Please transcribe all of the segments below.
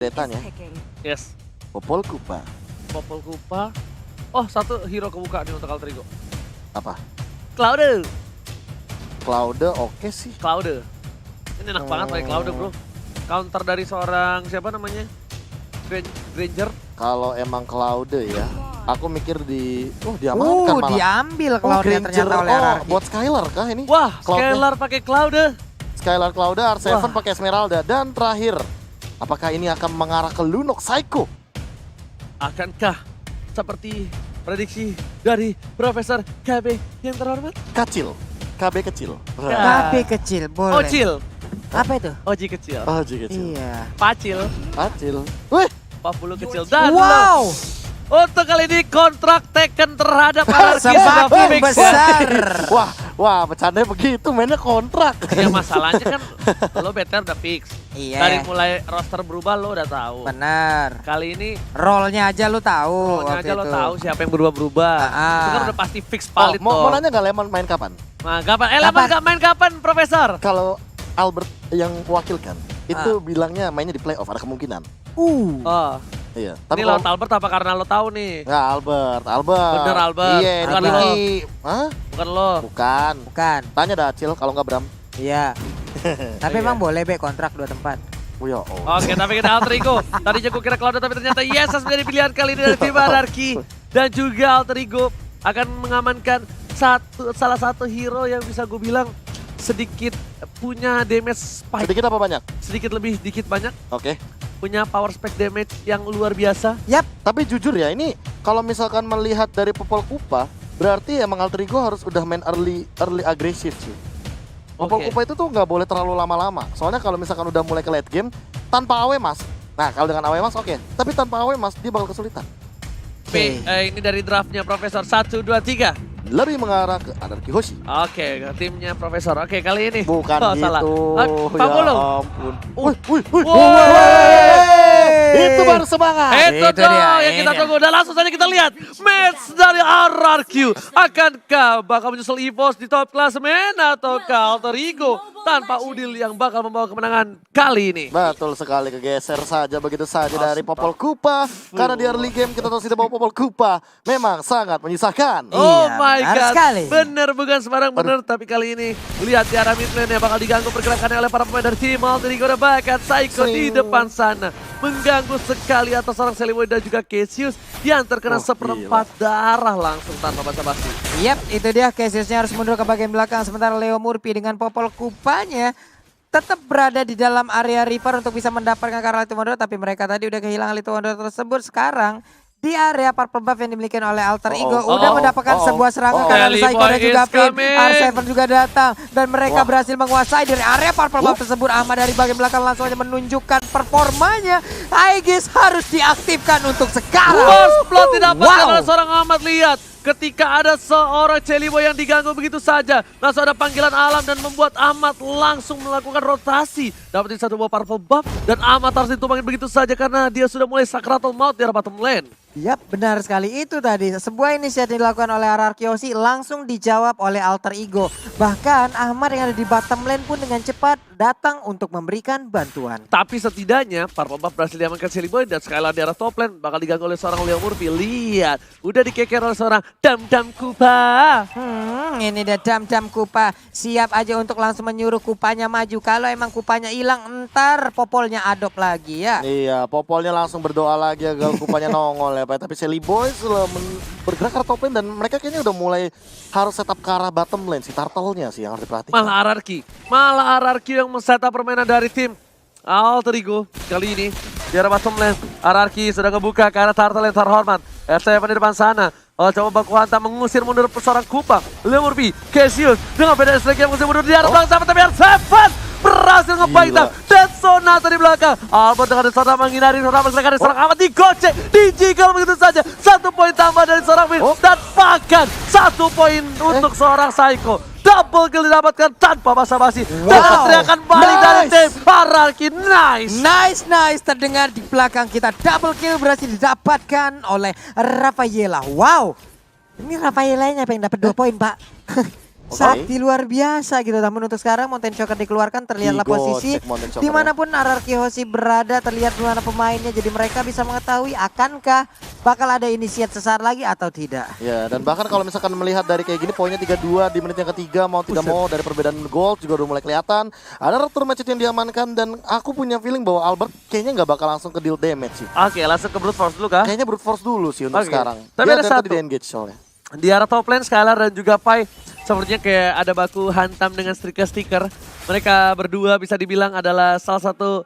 Datanya. Yes. Popol Kupa. Popol Kupa. Oh, satu hero kebuka nih untuk Alter Ego. Apa? Cloud. Cloude oke sih. Cloud. Ini enak banget pakai Cloud, bro. Counter dari seorang siapa namanya? Granger. Kalau emang Cloude ya, aku mikir diamankan malah. Diambil Cloud-nya ternyata oleh RRQ. Buat Skylar kah ini? Wah, Cloud-nya. Skylar pakai Cloud. Skylar Cloude, R7 Wah. pakai Esmeralda. Dan terakhir, apakah ini akan mengarah ke Lunok Psycho? Akankah seperti prediksi dari Profesor KB yang terhormat? Kecil. KB kecil. Ya. KB kecil, boleh. Ocil. Apa itu? Oji kecil. Oh, kecil. Iya. Pacil. Kecil. Wih, 40 kecil. Dan Wow, untuk kali ini kontrak Tekken terhadap RRQ sudah semakin fix ya. besar. wah, bercandanya begitu, mainnya kontrak. Ya masalahnya kan lo better udah fix. Iya. Dari mulai roster berubah lo udah tahu. Benar. Kali ini Rollnya aja lu tahu. pokoknya waktu aja lo itu. tahu siapa yang berubah-berubah. Itu kan udah pasti fix valid mau tuh. nanya nggak Lemon main kapan? Nah, kapan? Lemon gak main kapan, Profesor? Kalau Albert yang mewakilkan, itu bilangnya mainnya di playoff, ada kemungkinan. Oh, Iya. ini kalau- laut Albert apa karena lo tahu nih? Nggak, Albert. Bener, Albert. Iya, Bukan Diki. lo. Hah? Bukan lo. Bukan. Bukan. Tanya dah Acil kalau nggak Bram. Iya. Tapi emang boleh be kontrak 2 tempat. Oh ya, Oke, tapi kita Alter Ego. Tadinya gue kira Cloud, tapi ternyata Yesas menjadi pilihan kali ini dari tim RRQ. Dan juga Alter Ego akan mengamankan salah satu hero yang bisa gue bilang sedikit punya damage spike. Sedikit apa banyak? Sedikit lebih, dikit banyak. Oke. Punya power spike damage yang luar biasa. Yap. Tapi jujur ya, ini kalau misalkan melihat dari Popol Kupa, berarti emang Alter Ego harus udah main early agresif sih. Popol Oke. Kupa itu tuh nggak boleh terlalu lama-lama. Soalnya kalau misalkan udah mulai ke late game, tanpa AW Mas. Nah, kalau dengan AW Mas oke. Tapi tanpa AW Mas, dia bakal kesulitan. Ini dari draftnya Profesor 1, 2, 3. Lebih mengarah ke Anarki Hoshi. Oke, timnya Profesor. Oke, kali ini. Bukan Oh, gitu. salah. Ya Pamulo. ampun. Wih. Woi. Itu baru semangat. Itu Itu dong dia, yang kita ini. tunggu. Dan langsung saja kita lihat match dari RRQ. Akankah bakal menyusul EVOS di top klasemen ataukah Alter Ego tanpa Udil yang bakal membawa kemenangan kali ini? Betul sekali, kegeser saja begitu saja dari Popol Kupa. Karena di early game kita tahu tidak bawa Popol Kupa. Memang sangat menyisakan. Oh Iya, my benar god, sekali. bener bukan sembarang bener. Tapi kali ini lihat di arah mid lane yang bakal diganggu pergerakannya oleh para pemain dari tim Alter Ego. Dan bahkan Psycho di depan sana mengganggu sekali atas seorang Celiboy dan juga Cassius yang terkena Oh, seperempat darah langsung tanpa basa-basi. Yap, itu dia Cassiusnya harus mundur ke bagian belakang. Sementara Leo Murphy dengan Popol Kupanya tetap berada di dalam area Reaper untuk bisa mendapatkan karena Little Wonder. Tapi mereka tadi udah kehilangan Little Wonder tersebut. Sekarang di area purple buff yang dimiliki oleh Alter Ego udah mendapatkan sebuah serangan karena Celiboy Psycho dan juga is Pin. coming. R7 juga datang dan mereka berhasil menguasai dari area purple buff tersebut. Ahmad dari bagian belakang langsung aja menunjukkan performanya. Aegis harus diaktifkan untuk sekarang. First blood didapatkan Wow. oleh seorang Ahmad. Lihat ketika ada seorang Celiboy yang diganggu begitu saja. Langsung ada panggilan alam dan membuat Ahmad langsung melakukan rotasi. Dapetin satu buah purple buff dan Ahmad harus ditumbangin begitu saja karena dia sudah mulai sakratul maut di arah bottom lane. Yap, benar sekali. Itu tadi sebuah inisiatif dilakukan oleh RRQ Hoshi langsung dijawab oleh Alter Ego. Bahkan Ahmad yang ada di bottom lane pun dengan cepat datang untuk memberikan bantuan. Tapi setidaknya purple buff berhasil diamankan Celiboy dan Skylar di arah top lane bakal diganggu oleh seorang Leo Murphy. Lihat, udah dikeker oleh seorang Dam Kupa. Ini dia Dam Kupa. Siap aja untuk langsung menyuruh Kupanya maju. Kalau emang Kupanya hilang, entar Popolnya adop lagi ya. Iya, Popolnya langsung berdoa lagi agar Kupanya nongol ya Pak. Tapi Celiboy sudah bergerak ke top lane dan mereka kayaknya udah mulai harus setup ke arah bottom lane. Si Turtle-nya sih yang harus diperhatikan. Malah RRQ yang men-setup permainan dari tim Alter Ego. Kali ini di arah bottom lane RRQ sudah ngebuka ke arah Turtle yang terhormat. R7 di depan sana. Coba baku hantam mengusir mundur seorang Kupa. Leo Murphy, Cassius dengan beda strike yang mengusir mundur di arah belakang sama tapi R7 berhasil ngebaitan dan Sonata di belakang. Albert dengan Sonata menghindari Sonata mereka dari seorang Ahmad digocek, dijigal begitu saja. 1 poin tambah dari seorang Win dan bahkan 1 poin untuk seorang Psycho. Double kill didapatkan tanpa basa-basi. Dan teriakan balik dari tim RRQ. Nice. Terdengar di belakang kita. Double kill berhasil didapatkan oleh Rafaela. Wow. Ini Rafaelanya yang dapat 2 poin, Pak. Sakti luar biasa gitu. Namun untuk sekarang Mountain Choker dikeluarkan, terlihatlah posisi Digocek Mountain Choker dimanapun RRQ Hoshi berada, terlihat mana pemainnya. Jadi mereka bisa mengetahui akankah bakal ada inisiat sesaat lagi atau tidak. Ya, dan bahkan kalau misalkan melihat dari kayak gini poinnya 3-2 di menit yang ketiga, mau tidak mau dari perbedaan gold juga udah mulai kelihatan. Ada return match yang diamankan dan aku punya feeling bahwa Albert kayaknya nggak bakal langsung ke deal damage sih. Oke, langsung ke brute force dulu kah? Kayaknya brute force dulu sih untuk Oke. sekarang. Tapi Dia ada dari satu. tadi di engage soalnya. Di arah top lane, Skylar dan juga Pai sepertinya kayak ada baku hantam dengan stiker-stiker. Mereka berdua bisa dibilang adalah salah satu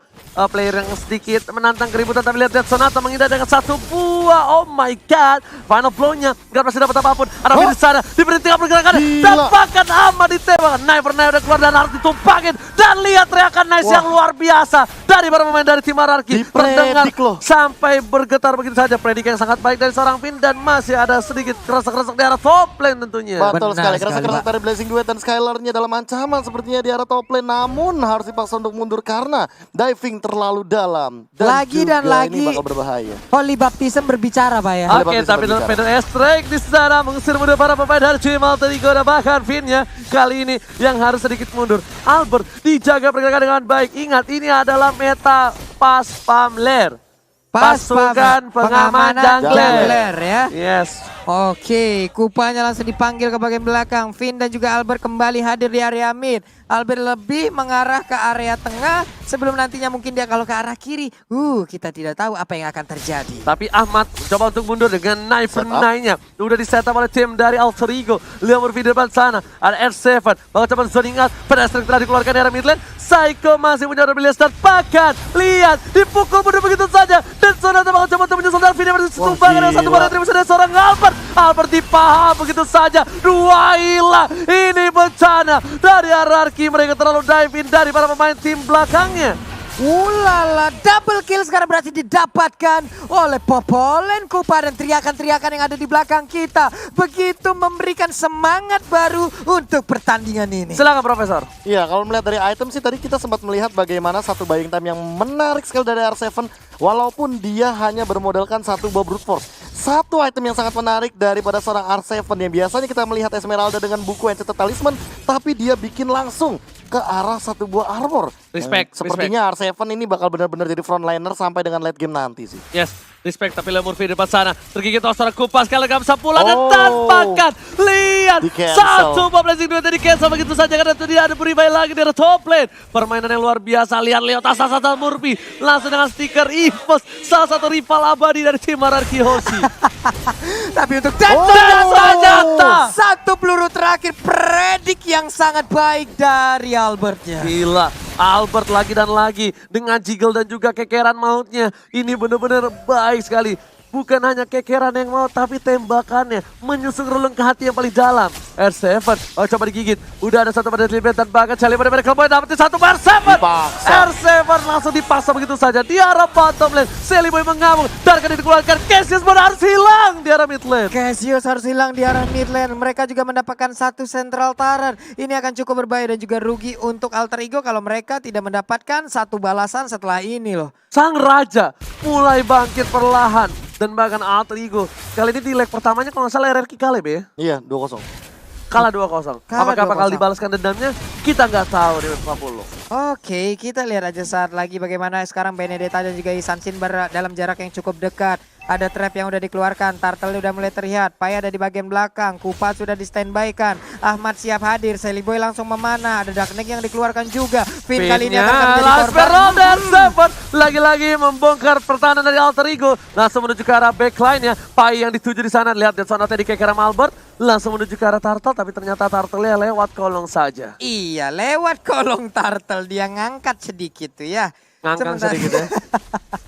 player yang sedikit menantang keributan. Tapi lihat Sonata menghindar dengan satu buah. Oh my god. Final blow-nya nggak pasti dapat apapun. Ada di sana, diberhentikan pergerakannya. Gila. Dan bahkan aman ditembak. Knife udah keluar dan harus ditumpakin. Dan lihat teriakan Nice yang luar biasa dari para pemain dari tim Ararki. Terdengar Dipredik loh. sampai bergetar begitu saja. Predik yang sangat baik dari seorang Vin. Dan masih ada sedikit kerasa-kerasa di arah top lane tentunya. Betul Benar sekali, sekali, kerasa-kerasa Pak. dari Blazing Duet dan Skylarnya dalam ancaman sepertinya di arah top lane. Namun harus dipaksa untuk mundur karena diving terlalu dalam. Lagi dan juga lagi. ini bakal berbahaya. Holy Baptism berbicara Pak ya. Boleh Oke, bagus, tapi berbicara. torpedo strike di sana mengusir mundur para pemain dari tim Alter Ego dan bahkan Vinnya kali ini yang harus sedikit mundur. Albert dijaga pergerakan dengan baik. Ingat, ini adalah meta pas pamler. Pasukan pengaman jungler ya. Yes. Oke, Kupanya langsung dipanggil ke bagian belakang. Vin dan juga Albert kembali hadir di area mid. Albert lebih mengarah ke area tengah sebelum nantinya mungkin dia kalau ke arah kiri. Kita tidak tahu apa yang akan terjadi. Tapi Ahmad mencoba untuk mundur dengan knife Set up. nya. Udah di setup oleh tim dari Alter Ego. Lihat berpindah depan sana. Ada R7. Bakal coba zoning out. Pedestrian telah dikeluarkan dari area mid lane. Psycho masih punya abilitas dan bahkan lihat dipukul mundur begitu saja. Dan Sonata bakal coba untuk menyusul dan Vin yang bertumbangan dengan satu gila. bola dari seorang Albert. Albert dipaham begitu saja. Dua hilang. Ini bencana dari RRQ. Mereka terlalu dive in dari para pemain tim belakangnya. Ulala, double kill sekarang berhasil didapatkan oleh Popolen, Kupa dan teriakan-teriakan yang ada di belakang kita. Begitu memberikan semangat baru untuk pertandingan ini. Silakan Profesor. Iya, kalau melihat dari item sih tadi kita sempat melihat bagaimana satu buying time yang menarik sekali dari R7 walaupun dia hanya bermodalkan satu buah brute force. Satu item yang sangat menarik daripada seorang R7 yang biasanya kita melihat Esmeralda dengan buku Enchanted Talisman, tapi dia bikin langsung ke arah satu buah armor. Respect, Sepertinya R7 ini bakal benar-benar jadi frontliner sampai dengan late game nanti sih. Yes, respect tapi Lemurfi di depan sana. Tergigit oleh seorang Kupas sekali lagi bisa pulang dan Oh. tampakkan. Lihat, Di-cancel. satu bomb blazing duet di cancel begitu saja karena tidak ada revive lagi dari top lane. Permainan yang luar biasa. Lihat Leo Tasasata Murphy langsung dengan stiker Evos, salah satu rival abadi dari tim RRQ Hoshi. Tapi untuk Dan ternyata satu peluru terakhir predik yang sangat baik dari Albertnya. gila, Albert lagi dan lagi dengan jiggle dan juga kekeran mautnya. Ini benar-benar baik sekali. Bukan hanya kekeran yang mau, tapi tembakannya menyusun relung ke hati yang paling dalam. R7, coba digigit. Udah ada satu pada Libre dan bahkan Charlie pada Cowboy dapetin satu R7. Dipaksa. R7 langsung dipaksa begitu saja di arah bottom lane. Sally Boy mengamuk, Darkan dikeluarkan. Cassius pun harus hilang di arah mid lane. Cassius harus hilang di arah mid lane. Mereka juga mendapatkan satu central turret. Ini akan cukup berbahaya dan juga rugi untuk Alter Ego kalau mereka tidak mendapatkan satu balasan setelah ini loh. Sang Raja mulai bangkit perlahan. Dan bahkan Alter Ego kali ini di leg pertamanya kalau nggak salah RRQ kalah ya. Iya, 2-0. Kalah 2-0. Kalah Apakah 2-0. bakal dibalaskan dendamnya? Kita nggak tahu di 40. Oke, kita lihat aja saat lagi bagaimana sekarang Benedetta dan juga Isansin dalam jarak yang cukup dekat. Ada trap yang udah dikeluarkan, Turtle udah mulai terlihat, Pai ada di bagian belakang, Kupa sudah di standby kan, Ahmad siap hadir, Sally Boy langsung memanah, ada Darkneck yang dikeluarkan juga. Vin kali ini akan menjadi Last korban. Barrel dan Seven lagi-lagi membongkar pertahanan dari Alter Ego. Langsung menuju ke arah backline-nya. Pai yang dituju di sana. Lihat Sonata di kekeram Albert. Langsung menuju ke arah Turtle. Tapi ternyata Turtle-nya lewat kolong saja. Iya, lewat kolong Turtle dia ngangkat sedikit tuh ya. Ngangkang Sebentar. sedikit ya.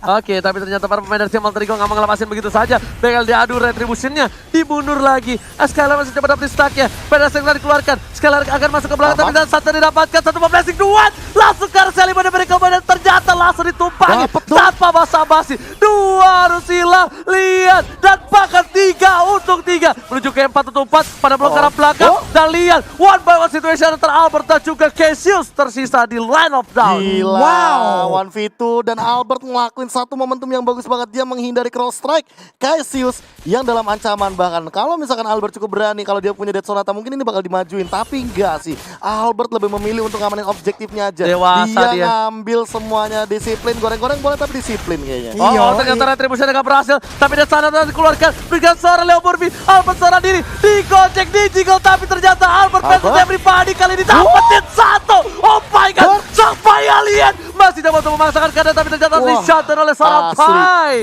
Oke, tapi ternyata para pemain dari tim Alter Ego nggak mau ngelepasin begitu saja. Bakal diadu retribution-nya. Dibundur lagi. Skylar masih coba dapat stack-nya. Pedestrian telah dikeluarkan. Skylar akan masuk ke belakang. Tapi dan satu didapatkan. Satu blessing duet. Langsung ke arah Sally pada mereka. Dan ternyata langsung ditumpangi. Dapet tuh. Tanpa basa-basi. Dua harus hilang. Lihat. Dan bahkan 3 untuk 3. Menuju ke 4 untuk 4. Pada blok arah belakang. Dan lihat. One by one situation antara Albert dan juga Cassius tersisa di line of down. Gila, Wow. 1v2 dan Albert ngelakuin satu momentum yang bagus banget. Dia menghindari cross strike Cassius yang dalam ancaman. Bahkan kalau misalkan Albert cukup berani, kalau dia punya Dead Sonata mungkin ini bakal dimajuin. Tapi enggak sih, Albert lebih memilih untuk ngamanin objektifnya aja. Dewasa dia. Ngambil semuanya, disiplin, goreng-goreng boleh tapi disiplin kayaknya. Oh, ternyata retribusi nggak berhasil. Tapi Dead Sonata dikeluarkan. Berikan seorang Leo Murphy. Albert seorang diri. Digocek, dijiggle. Tapi ternyata Albert versus everybody kali ini dapetin satu. Oh my god, sampai alien masih dapat untuk memaksakan keadaan, tapi ternyata di-shutdown oleh seorang Pai.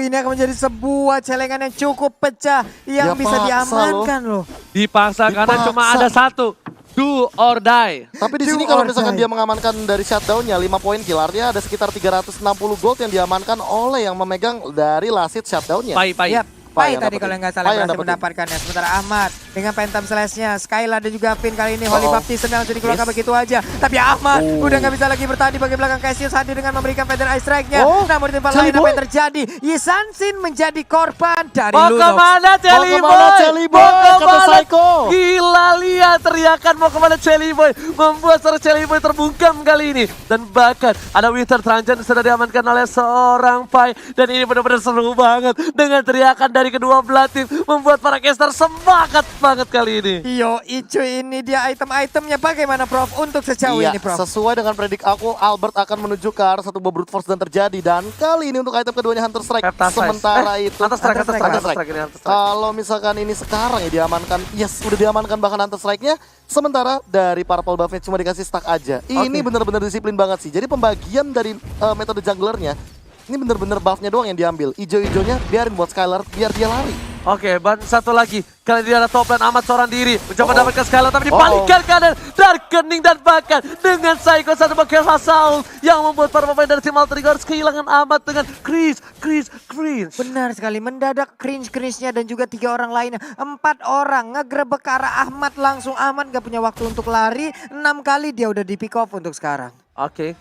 Ini akan menjadi sebuah celengan yang cukup pecah yang Dia bisa paksa diamankan loh. Dipaksa karena cuma ada satu. Do or die. Tapi di sini Do kalau or misalkan die. dia mengamankan dari shutdown-nya 5 poin kill, artinya ada sekitar 360 gold yang diamankan oleh yang memegang dari Lasit shutdown-nya. Pai. Yap. Pai Pai yang tadi dapetin. kalau nggak salah Pai yang berhasil dapetin. mendapatkannya. Sementara Ahmad dengan Phantom Slash-nya, Skylar dan juga Finn kali ini Holy Baptism yang langsung dikeluarkan Yes. begitu aja. Tapi Ahmad udah nggak bisa lagi bertahan di bagian belakang. Cassius hadir dengan memberikan Feather Ice Strike-nya. Namun di tempat lain apa yang terjadi? Yisansin menjadi korban dari Mau Lunox. kemana Jelly Mau kemana, Boy? Jelly Boy? Kata Psycho. Gila, lihat teriakan mau kemana Jelly Boy. Membuat seorang Jelly Boy terbungkam kali ini. Dan bahkan ada Winter Transition sudah diamankan oleh seorang Pai. Dan ini benar-benar seru banget. Dengan teriakan dari kedua belah tim. Membuat para caster semangat banget kali ini. Yo, Icu ini dia item-itemnya bagaimana Prof untuk sejauh Iya, ini Prof? sesuai dengan predik aku, Albert akan menuju ke arah satu Brute Force dan terjadi. Dan kali ini untuk item keduanya Hunter Strike. Heptasize. Sementara itu Hunter Strike. Hunter Strike. Kalau misalkan ini sekarang ya diamankan, yes udah diamankan bahkan Hunter Strike-nya. Sementara dari Purple buff-nya cuma dikasih stack aja. Ini benar-benar disiplin banget sih. Jadi pembagian dari metode junglernya, ini benar-benar buff-nya doang yang diambil. Ijo-ijonya biarin buat Skylar biar dia lari. Oke, ban satu lagi. Kali ini ada top lane Ahmad seorang diri. Mencoba mendapatkan Skylar tapi dibalikan kanan. Darkening dan bahkan dengan Psycho satu bagian Hasaul yang membuat para pemain dari tim Alter Ego harus kehilangan Ahmad dengan cringe. Benar sekali, mendadak cringe-nya dan juga 3 orang lainnya. 4 orang ngegerebek ke arah Ahmad langsung. Ahmad gak punya waktu untuk lari. 6 kali dia udah di pick off untuk sekarang. Oke,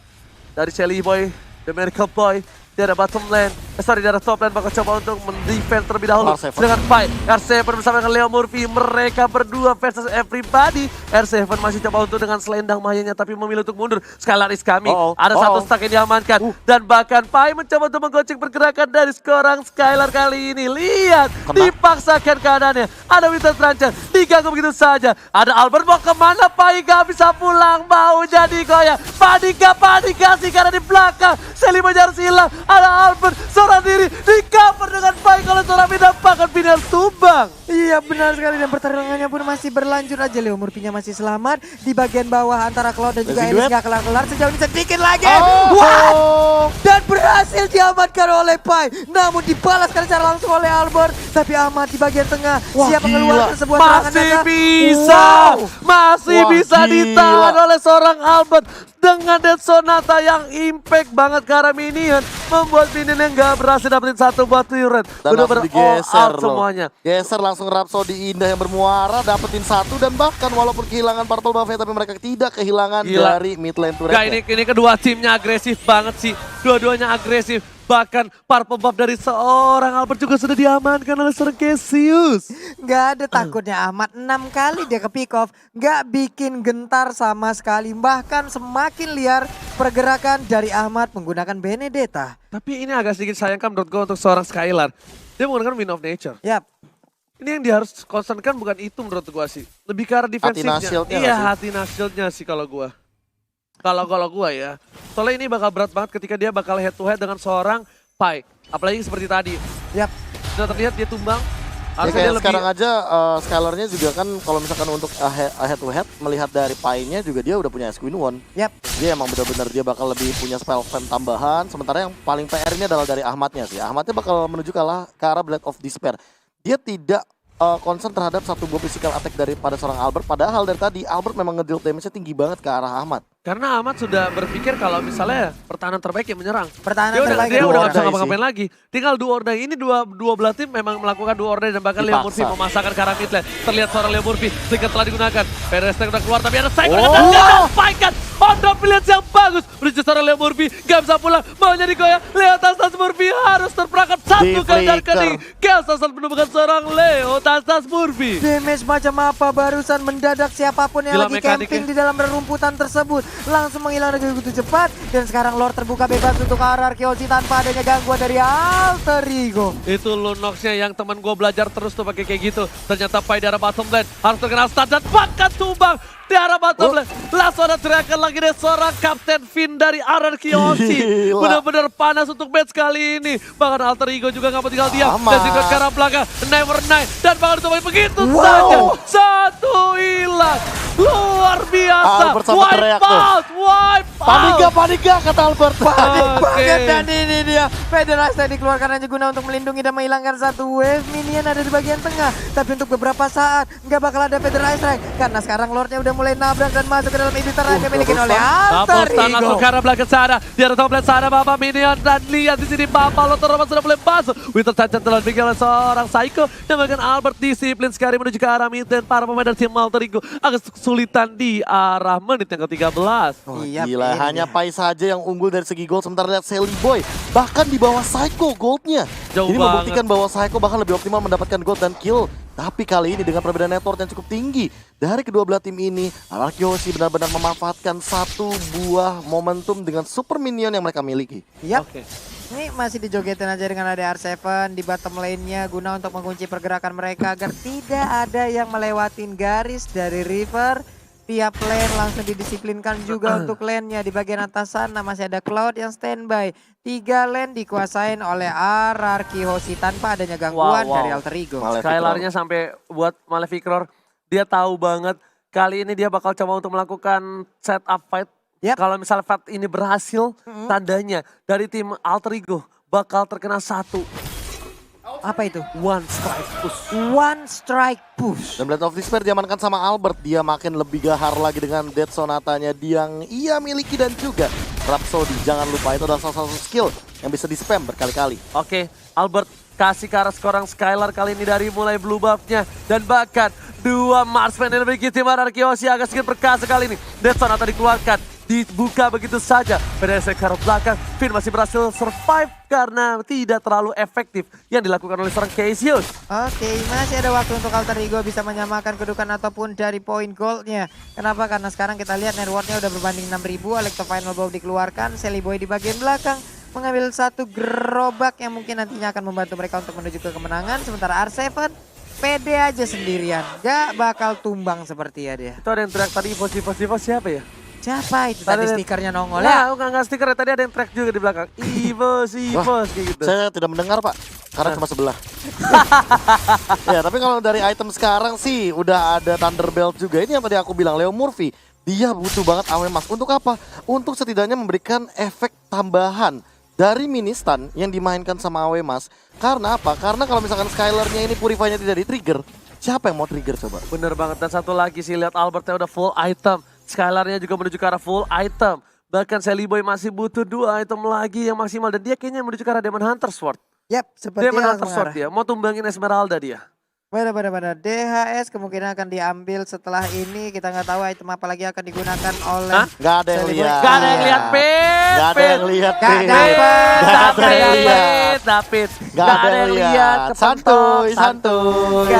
dari Jelly Boy, The Miracle Boy. Dia ada bottom lane, dia ada top lane, bakal coba untuk mendefend terlebih dahulu R7. dengan fight. R7 bersama dengan Leo Murphy, mereka berdua versus everybody. R7 masih coba untuk dengan selendang mayanya tapi memilih untuk mundur. Skylar is coming, ada satu stack yang diamankan. Dan bahkan Pai mencoba untuk menggocek pergerakan dari seorang Skylar kali ini. Lihat, dipaksakan keadaannya. Ada Winter Trancher, diganggu begitu saja. Ada Albert mau kemana, Pai gak bisa pulang, mau jadi goyah. Panikasi karena di belakang, Selima harus hilang. Ada Albert seorang diri di cover dengan baik oleh seorang mendapatkan pilihan tumbang. Iya benar sekali dan pertarungannya pun masih berlanjut aja. Leo Murphy-nya masih selamat di bagian bawah antara Cloud dan juga Elis gak kelar-kelar. Sejauh ini sedikit lagi. Dan berhasil diamankan oleh Pai. Namun dibalaskan secara langsung oleh Albert. Tapi Ahmad di bagian tengah siap mengeluarkan sebuah serangan masih bisa ditahan oleh seorang Albert dengan Dead Sonata yang impact banget ke arah minion, membuat minion yang gak berhasil dapetin satu buat turret. Dan langsung digeser loh. Semuanya. Geser langsung Rhapsody indah yang bermuara, dapetin satu dan bahkan walaupun kehilangan purple buff-nya tapi mereka tidak kehilangan dari mid lane turret. Ini kedua timnya agresif banget sih. Dua-duanya agresif. Bahkan purple buff dari seorang Albert juga sudah diamankan oleh seorang Cassius. Gak ada takutnya Ahmad. 6 kali dia ke pick off. Gak bikin gentar sama sekali. Bahkan semakin liar pergerakan dari Ahmad menggunakan Benedetta. Tapi ini agak sedikit sayangkan menurut gue untuk seorang Skylar. Dia menggunakan Wind of Nature. Yap. Ini yang dia harus concernkan bukan itu menurut gue sih. Lebih ke arah defensifnya. Iya, Hatina Shield-nya sih kalau gue. Kalau gue ya. Soalnya ini bakal berat banget ketika dia bakal head to head dengan seorang Pai. Apalagi seperti tadi. Yap. Sudah terlihat dia tumbang. Ya kayak sekarang aja Skylar-nya juga kan kalau misalkan untuk head to head melihat dari Pai-nya juga dia udah punya Queen One. Yap. Dia emang benar-benar dia bakal lebih punya spell fan tambahan. Sementara yang paling PR ini adalah dari Ahmadnya sih. Ahmadnya bakal menuju ke arah Blade of Despair. Dia tidak concern terhadap satu buah physical attack daripada seorang Albert. Padahal dari tadi Albert memang nge-deal damage-nya tinggi banget ke arah Ahmad. Karena Ahmad sudah berpikir kalau misalnya pertahanan terbaik yang menyerang. Pertahanan terbaik Dia yang udah gak menyerang. bisa ngapa-ngapain lagi. Tinggal do or die. Ini dua belah tim memang melakukan do or die dan bahkan Leo Murphy memasakkan ke arah mid lane. Terlihat seorang Leo Murphy sedikit telah digunakan. PRST udah keluar tapi ada Psycho yang disampaikan. Ada pilihan yang bagus. Menuju seorang Leo Murphy. Gak bisa pulang. Maunya digoyah. Leo Tastas Murphy harus terperangkap satu kali darkening. Chaos Tastas menemukan seorang Leo Tastas Murphy. Damage macam apa barusan mendadak siapapun yang Gila lagi camping mekaniknya. di dalam rerumputan tersebut. langsung menghilang dengan begitu cepat. Dan sekarang Lord terbuka bebas untuk RRQ Oshi tanpa adanya gangguan dari Alter Ego. Itu Lunox-nya yang teman gue belajar terus tuh pakai kayak gitu. Ternyata Pai di arah bottom lane harus terkena stun dan bahkan tumbang di arah bottom lane. Langsung ada teriakan lagi dari seorang Kapten Finn dari RRQ Oshi. Gila. Benar-benar panas untuk match kali ini. Bahkan Alter Ego juga gak mau tinggal diam. Sama. Dan juga ke arah belakang Never Night. Dan bahkan ditumbangin begitu Wow. saja. Satu hilang. Luar biasa. Albert sampai teriak tuh. Wipe out. Panika kata Albert. Panik Oke. banget dan ini dia. Federasi dikeluarkan hanya guna untuk melindungi dan menghilangkan satu wave minion ada di bagian tengah. Tapi untuk beberapa saat nggak bakal ada Federasi strike karena sekarang Lordnya udah mulai nabrak dan masuk ke dalam inhibitor yang dimiliki oleh Double Alter stun langsung Ego. ke arah belakang sana. Di arah top lane sana Bapak Minion dan lihat di sini Bapak Lothar Roman sudah mulai masuk. Winter Titan telah dimiliki oleh seorang Psycho dan bahkan Albert disiplin sekali menuju ke arah mid dan para pemain dari tim Alter Ego agak kesulitan di arah menit yang ke-13. Oh, Iya, gila, ini hanya dia. Pai saja yang unggul dari segi gold. Sementara lihat Sally Boy bahkan di bawah Psycho goldnya. Jauh Ini banget. membuktikan bahwa Psycho bahkan lebih optimal mendapatkan gold dan kill. Tapi kali ini dengan perbedaan network yang cukup tinggi dari kedua belah tim ini, RRQ Oshi benar-benar memanfaatkan satu buah momentum dengan super minion yang mereka miliki. Yap. Oke. Ini masih dijogetin aja dengan ada R7 di bottom lane-nya guna untuk mengunci pergerakan mereka agar tidak ada yang melewatin garis dari River. Tiap lane langsung didisiplinkan juga untuk lane-nya. Di bagian atas sana masih ada Cloud yang standby. 3 lane dikuasain oleh RRQ Oshi tanpa adanya gangguan Wow, wow. dari Alter Ego. Maleficror. Skylarnya sampai buat Maleficror, dia tahu banget kali ini dia bakal coba untuk melakukan setup fight. Yap. Kalau misalnya fight ini berhasil, tandanya dari tim Alter Ego bakal terkena satu Apa itu? one strike push. One strike push. Dan Blade of Despair diamankan sama Albert. Dia makin lebih gahar lagi dengan Death Sonatanya yang ia miliki dan juga Rhapsody. Jangan lupa itu adalah salah satu skill yang bisa di-spam berkali-kali. Oke, Albert kasih ke arah seorang Skylar kali ini dari mulai blue buff-nya. Dan bahkan dua marksman yang memiliki tim RRQ Oshi agak sedikit perkasa kali ini. Death Sonata dikeluarkan. Dibuka begitu saja. PDS ke arah belakang. Finn masih berhasil survive karena tidak terlalu efektif yang dilakukan oleh seorang Cassius. Oke, masih ada waktu untuk Alter Ego bisa menyamakan kedudukan ataupun dari poin goldnya. Kenapa? Karena sekarang kita lihat networknya udah berbanding 6.000. Electro Final Bow dikeluarkan. Sally Boy di bagian belakang mengambil satu gerobak yang mungkin nantinya akan membantu mereka untuk menuju ke kemenangan. Sementara R7 pede aja sendirian. Gak bakal tumbang seperti ya dia. Itu ada yang teriak tadi Evo siapa ya? Siapa itu Tadi tadi ada- stikernya nongol ya? Nah, enggak stiker ya. Tadi ada yang track juga di belakang. Evo kayak gitu. Saya tidak mendengar, Pak, karena cuma sebelah. Ya, tapi kalau dari item sekarang sih udah ada Thunderbelt juga. Ini yang tadi aku bilang, Leo Murphy, dia butuh banget AW Mask. Untuk apa? Untuk setidaknya memberikan efek tambahan dari mini stun yang dimainkan sama AW Mask. Karena apa? Karena kalau misalkan Skylar-nya ini Purify-nya tidak di-trigger, siapa yang mau trigger coba? Bener banget. Dan satu lagi sih, lihat Albertnya udah full item. Skylarnya juga menuju ke arah full item. Bahkan Sally Boy masih butuh 2 item lagi yang maksimal. Dan dia kayaknya menuju ke arah Demon Hunter Sword. Yap, seperti Demon yang Hunter Sword dia. Mau tumbangin Esmeralda dia. Benar. DHS kemungkinan akan diambil setelah ini. Kita nggak tahu item apa lagi akan digunakan oleh Hah? Gak ada yang Sally Boy. lihat. Gak ada yang lihat, Pit. Gak ada yang lihat, Gak Pit. dapet. Gak ada yang lihat. David. Gak ada yang lihat. kepentok, Santuy.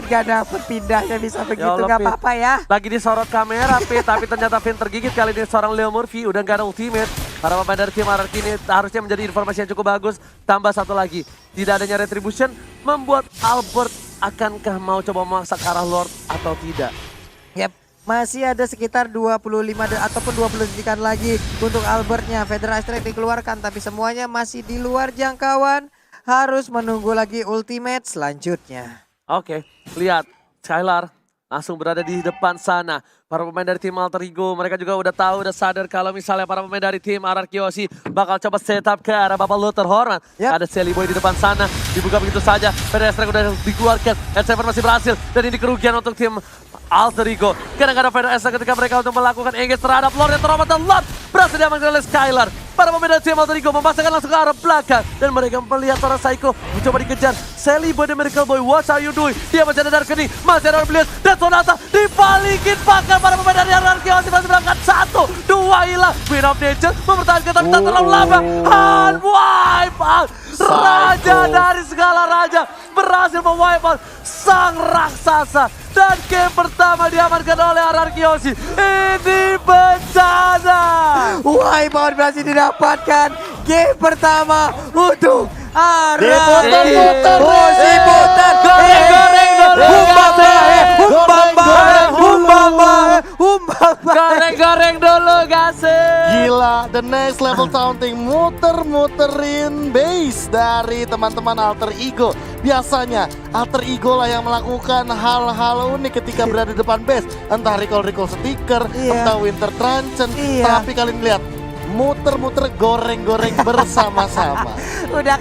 Gak dapet pindahnya bisa begitu, Allah, gak Pit. apa-apa ya. Lagi disorot kamera, Pit. Tapi ternyata Finn tergigit kali ini seorang Leo Murphy. Udah gak ada ultimate. Para pemain dari tim RRQ ini harusnya menjadi informasi yang cukup bagus. Tambah satu lagi. Tidak adanya retribution membuat Albert akankah mau coba memaksa ke arah Lord atau tidak? Yap, masih ada sekitar 25 ataupun 20 detikan lagi untuk Albertnya. Federal Strike dikeluarkan tapi semuanya masih di luar jangkauan. Harus menunggu lagi ultimate selanjutnya. Oke, lihat Skylar langsung berada di depan sana. Para pemain dari tim Alter Ego, mereka juga udah tahu, udah sadar kalau misalnya para pemain dari tim RRQ Oshi bakal coba setup ke arah Bapak Lothar Hormat. Yap. Ada Sally Boy di depan sana, dibuka begitu saja. Pedestrian udah dikeluarkan, S7 masih berhasil. Dan ini kerugian untuk tim Alter Ego. Kadang-kadang Pedestrian ketika mereka untuk melakukan engage terhadap Lord yang terhormat dan Lord berhasil diamankan oleh Skylar. Para pemain dari tim Alter Ego memasangkan langsung ke arah belakang. Dan mereka melihat seorang Psycho mencoba dikejar. Sally Boy dan Miracle Boy, what are you doing? Dia masih ada Darkeni, masih ada Blitz. Dan Sonata dibalikin pakai para pemain dari RRQ Oshi masih berangkat 1, 2 hilang. Queen of Nature mempertahankan tapi tak terlalu lama. And wipe out. Raja Psycho. dari segala raja berhasil mewipe out sang raksasa. Dan game pertama diamankan oleh RRQ Yoshi. Ini bencana. Wahai Power Blast didapatkan game pertama untuk Diputar-putar, Yoshi putar. Goreng-goreng dulu. Goreng-goreng dulu gasing. Gila, the next level taunting, muter-muterin base dari teman-teman Alter Ego. Biasanya Alter Ego lah yang melakukan hal-hal unik ketika berada di depan base. Entah recall sticker, Iya. entah winter truncheon. Iya. Tapi kalian lihat, muter-muter goreng-goreng bersama-sama. Udah